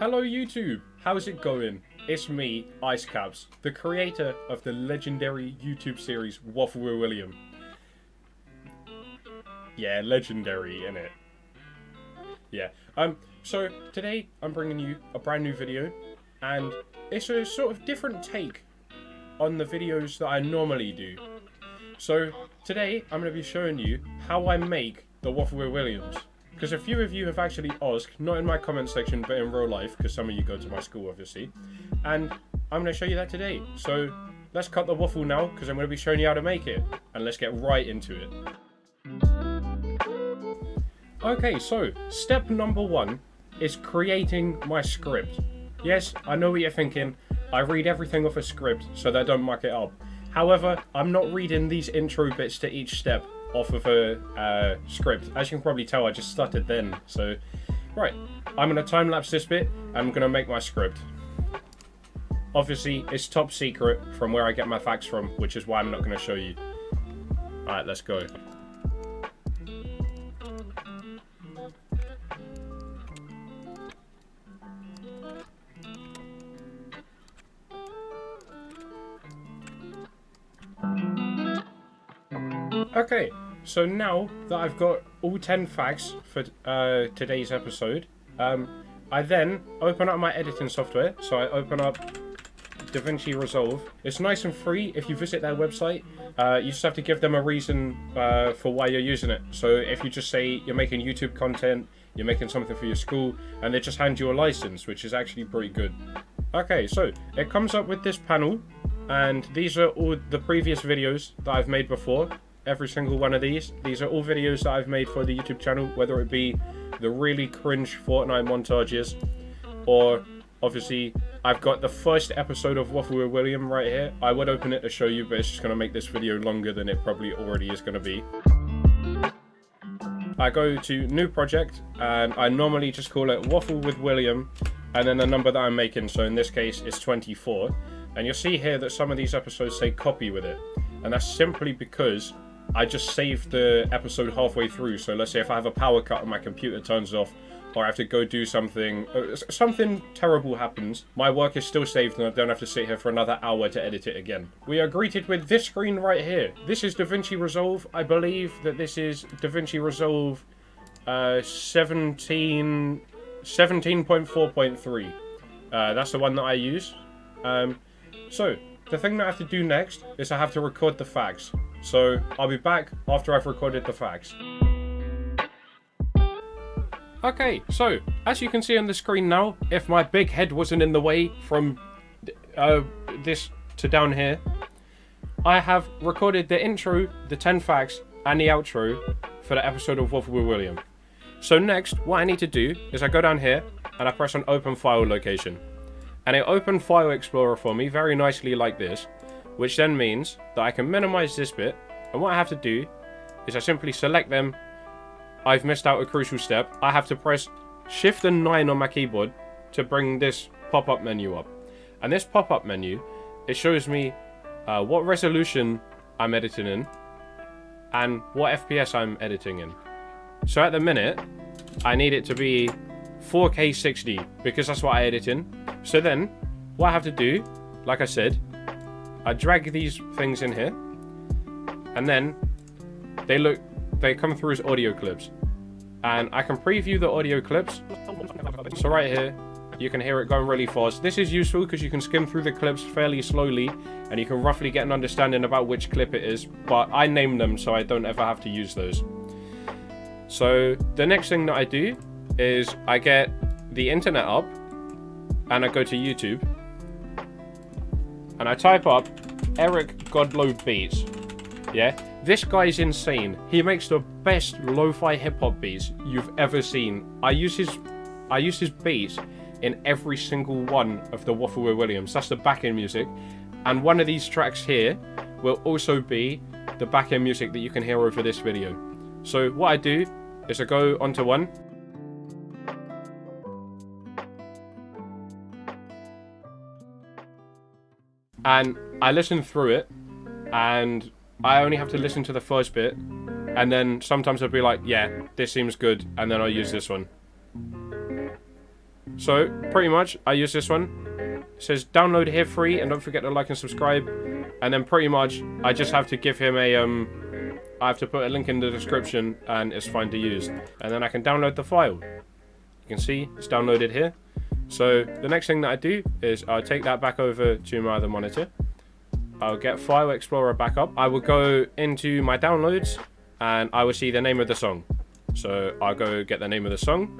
Hello YouTube, how's it going? It's me, Icecaps, the creator of the legendary YouTube series Waffle with William. Yeah, legendary, innit? Yeah. So today I'm bringing you a brand new video, and it's a sort of different take on the videos that I normally do. So today I'm going to be showing you how I make the Waffle with Williams. Because a few of you have actually asked, not in my comment section, but in real life, because some of you go to my school, obviously. And I'm going to show you that today. So let's cut the waffle now, because I'm going to be showing you how to make it. And let's get right into it. Okay, so step number one is creating my script. Yes, I know what you're thinking. I read everything off a script, so that I don't muck it up. However, I'm not reading these intro bits to each step off of a script. As you can probably tell, I just stuttered then. So, right, I'm going to time-lapse this bit, and I'm going to make my script. Obviously, it's top secret from where I get my facts from, which is why I'm not going to show you. Alright, let's go. Okay, so now that I've got all 10 facts for today's episode, I then open up my editing software. So I open up DaVinci Resolve. It's nice and free if you visit their website. You just have to give them a reason for why you're using it. So if you just say you're making YouTube content, you're making something for your school, and they just hand you a license, which is actually pretty good. Okay, so it comes up with this panel, and these are all the previous videos that I've made before. Every single one of these are all videos that I've made for the YouTube channel, whether it be the really cringe Fortnite montages, or obviously I've got the first episode of Waffle with William right here. I would open it to show you, but it's just going to make this video longer than it probably already is going to be. I go to new project, and I normally just call it Waffle with William, and then the number that I'm making, so in this case it's 24, and you'll see here that some of these episodes say copy with it, and that's simply because I just saved the episode halfway through. So let's say if I have a power cut and my computer turns off, or I have to go do something terrible happens, my work is still saved and I don't have to sit here for another hour to edit it again. We are greeted with this screen right here. This is DaVinci Resolve. I believe that this is DaVinci Resolve 17.4.3. That's the one that I use. So the thing that I have to do next is I have to record the facts. So I'll be back after I've recorded the facts. Okay, so as you can see on the screen now, if my big head wasn't in the way from this to down here, I have recorded the intro, the 10 facts, and the outro for the episode of Waffle with William. So next, what I need to do is I go down here and I press on Open File Location. And it opened File Explorer for me very nicely like this, which then means that I can minimize this bit, and what I have to do is I simply select them. I've missed out a crucial step. I have to press Shift and 9 on my keyboard to bring this pop-up menu up. And this pop-up menu, it shows me what resolution I'm editing in and what FPS I'm editing in. So at the minute, I need it to be 4K 60 because that's what I edit in. So then, what I have to do, like I said, I drag these things in here, and then they come through as audio clips, and I can preview the audio clips. So right here, you can hear it going really fast. This is useful because you can skim through the clips fairly slowly, and you can roughly get an understanding about which clip it is, but I name them so I don't ever have to use those. So the next thing that I do is I get the internet up, and I go to YouTube, and I type up Eric Godlow Beats. Yeah, this guy's insane. He makes the best lo-fi hip-hop beats you've ever seen. I use his beats in every single one of the Waffle with Williams. That's the back-end music, and one of these tracks here will also be the back-end music that you can hear over this video. So what I do is I go onto one, and I listen through it, and I only have to listen to the first bit, and then sometimes I'll be like, yeah, this seems good, and then I'll use this one. So pretty much I use this one. It says download here free, and don't forget to like and subscribe. And then pretty much I just have to give him a I have to put a link in the description and it's fine to use. And then I can download the file. You can see it's downloaded here. So the next thing that I do is I'll take that back over to my other monitor. I'll get File Explorer back up. I will go into my downloads and I will see the name of the song. So I'll go get the name of the song.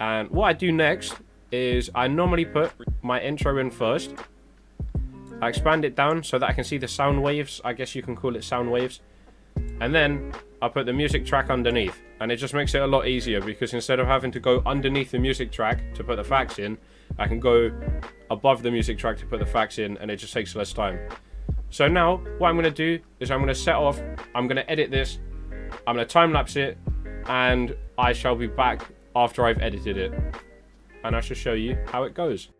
And what I do next is I normally put my intro in first. I expand it down so that I can see the sound waves. I guess you can call it sound waves. And then I put the music track underneath. And it just makes it a lot easier because instead of having to go underneath the music track to put the facts in, I can go above the music track to put the facts in, and it just takes less time. So now what I'm going to do is I'm going to set off, I'm going to edit this, I'm going to time lapse it, and I shall be back after I've edited it. And I shall show you how it goes.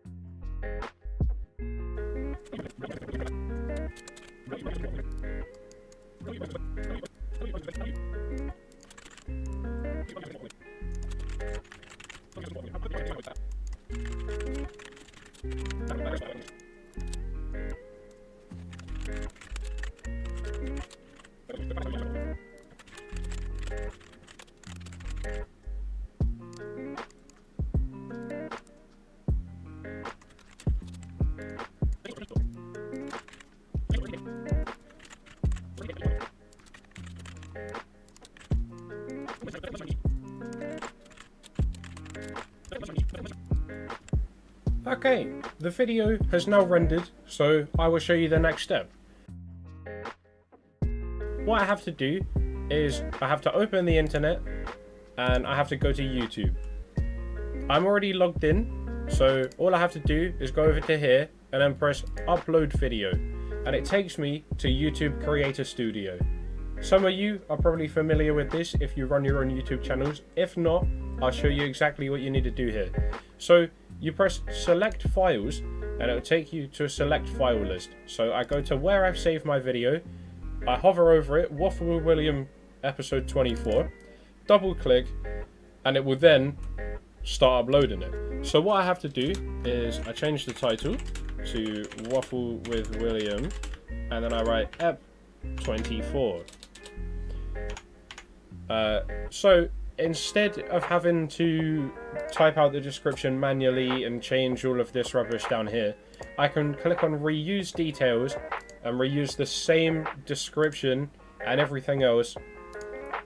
Okay, the video has now rendered, so I will show you the next step. What I have to do is I have to open the internet and I have to go to YouTube. I'm already logged in, so all I have to do is go over to here and then press upload video, and it takes me to YouTube Creator Studio. Some of you are probably familiar with this if you run your own YouTube channels. If not, I'll show you exactly what you need to do here. So you press select files and it will take you to a select file list. So I go to where I've saved my video, I hover over it, Waffle with William episode 24, double click, and it will then start uploading it. So what I have to do is I change the title to Waffle with William, and then I write ep 24. So instead of having to type out the description manually and change all of this rubbish down here, I can click on reuse details and reuse the same description and everything else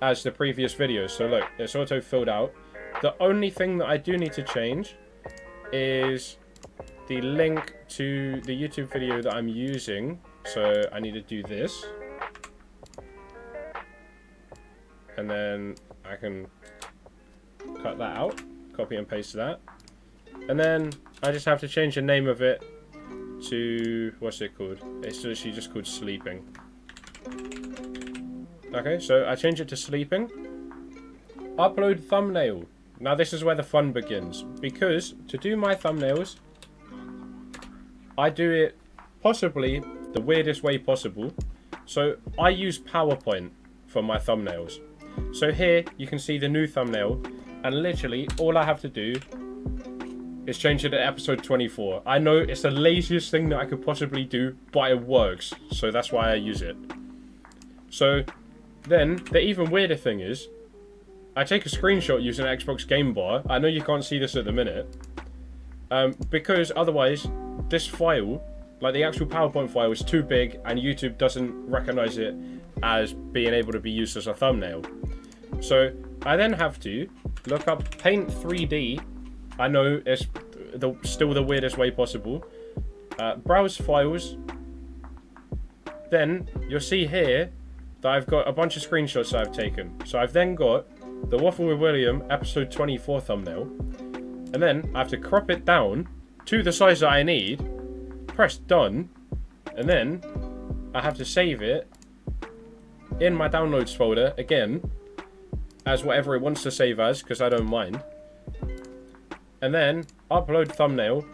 as the previous video. So look, it's auto filled out. The only thing that I do need to change is the link to the YouTube video that I'm using. So I need to do this. And then I can cut that out, copy and paste that. And then I just have to change the name of it to, what's it called? It's literally just called Sleeping. Okay, so I change it to Sleeping. Upload thumbnail. Now this is where the fun begins, because to do my thumbnails, I do it possibly the weirdest way possible. So I use PowerPoint for my thumbnails. So here you can see the new thumbnail, and literally all I have to do is change it to episode 24. I know it's the laziest thing that I could possibly do, but it works, so that's why I use it. So then the even weirder thing is, I take a screenshot using an Xbox Game Bar. I know you can't see this at the minute, because otherwise this file, like the actual PowerPoint file, is too big and YouTube doesn't recognize it as being able to be used as a thumbnail. So I then have to look up Paint 3D. I know it's still the weirdest way possible. Browse files. Then you'll see here that I've got a bunch of screenshots that I've taken. So I've then got the Waffle with William episode 24 thumbnail. And then I have to crop it down to the size that I need. Press done. And then I have to save it in my downloads folder again as whatever it wants to save as, because I don't mind. And then upload thumbnail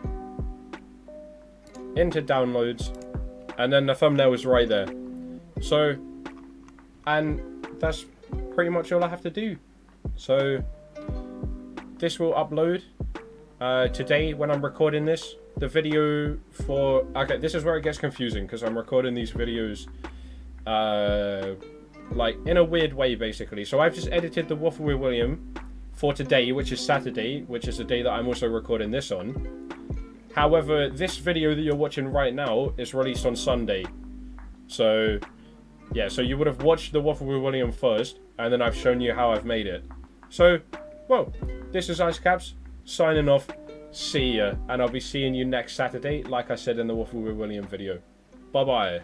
into downloads, and then the thumbnail is right there. So, and that's pretty much all I have to do. So this will upload today when I'm recording this. The video for... Okay, this is where it gets confusing, because I'm recording these videos, like, in a weird way, basically. So I've just edited the Waffle with William for today, which is Saturday, which is the day that I'm also recording this on. However, this video that you're watching right now is released on Sunday. So, yeah, so you would have watched the Waffle with William first, and then I've shown you how I've made it. So, well, this is Ice Caps, signing off. See ya, and I'll be seeing you next Saturday, like I said in the Waffle with William video. Bye-bye.